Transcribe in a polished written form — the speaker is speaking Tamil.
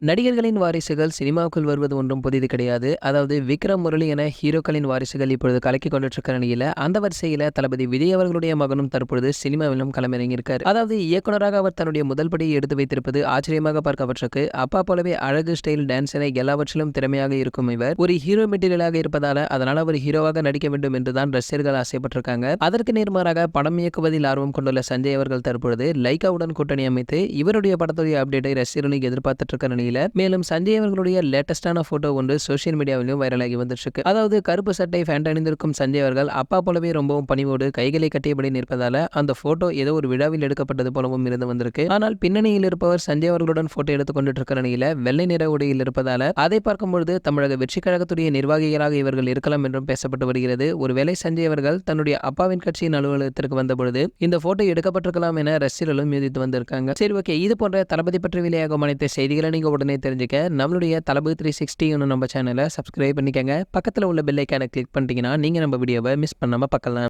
நடிகர்களின் வாரிசுகள் சினிமாவுக்குள் வருவது ஒன்றும் புதிது கிடையாது. அதாவது விக்ரம், முரளி என ஹீரோக்களின் வாரிசுகள் இப்பொழுது கலக்கிக் கொண்டிருக்கிற நிலையில, அந்த வரிசையில தளபதி விஜய் அவர்களுடைய மகனும் தற்பொழுது சினிமாவிலும் களமிறங்கியிருக்கார். அதாவது இயக்குனராக அவர் தன்னுடைய முதல் படியை எடுத்து வைத்திருப்பது ஆச்சரியமாக பார்க்கப்பட்டிருக்கு. அப்பா போலவே அழகு, ஸ்டைல், டான்ஸ் என எல்லாவற்றிலும் திறமையாக இருக்கும் இவர் ஒரு ஹீரோ மெட்டீரியலாக இருப்பதால அதனால அவர் ஹீரோவாக நடிக்க வேண்டும் என்றுதான் ரசிகர்கள் ஆசைப்பட்டிருக்காங்க. அதற்கு நேர்மாறாக படம் இயக்குவதில் ஆர்வம் கொண்டுள்ள சஞ்சய் அவர்கள் தற்பொழுது லைகாவுடன் கூட்டணி அமைத்து இவருடைய படத்துடைய அப்டேட்டை ரசிகர்களுக்கு எதிர்பார்த்துட்டு இருக்க நிலையில, மேலும் சஞ்சய் அவர்களுடைய லேட்டஸ்டான போட்டோ ஒன்று சோசியல் மீடியாவிலும் வைரலாகி வந்துருக்கு. அதாவது கருப்பு சட்டை பேண்ட் அணிந்திருக்கும் சஞ்சய் அவர்கள் அப்பா போலவே ரொம்பவும் பணிவோடு கைகளை கட்டியபடி நிற்பதால அந்த போட்டோ ஏதோ ஒரு விழாவில் எடுக்கப்பட்டது போலவும் இருந்து வந்திருக்கு. ஆனால் பின்னணியில் இருப்பவர் சஞ்சய் அவர்களுடன் போட்டோ எடுத்துக் கொண்டிருக்கிற நிலையில வெள்ளை நிற உடையில் இருப்பதால அதை பார்க்கும்பொழுது தமிழக வெற்றி கழகத்துடைய நிர்வாகிகளாக இவர்கள் இருக்கலாம் என்றும் பேசப்பட்டு வருகிறது. ஒருவேளை சஞ்சய் அவர்கள் தன்னுடைய அப்பாவின் கட்சியின் அலுவலகத்திற்கு வந்த பொழுது இந்த போட்டோ எடுக்கப்பட்டிருக்கலாம் என ரசிகர்களும் யூகித்து வந்திருக்காங்க. சரி, ஓகே, இது போன்ற தளபதி பற்றி வெளியாகும் அனைத்து செய்திகளை நீங்க உடனே தெரிஞ்சுக்க நம்மளுடைய தளபதி 360 நம்ம சேனலை சப்ஸ்கிரைப் பண்ணிக்கங்க. பக்கத்தில் உள்ள பெல் ஐக்கானை கிளிக் பண்ணிட்டீங்கன்னா நீங்க நம்ம வீடியோவை மிஸ் பண்ணாம பார்க்கலாம்.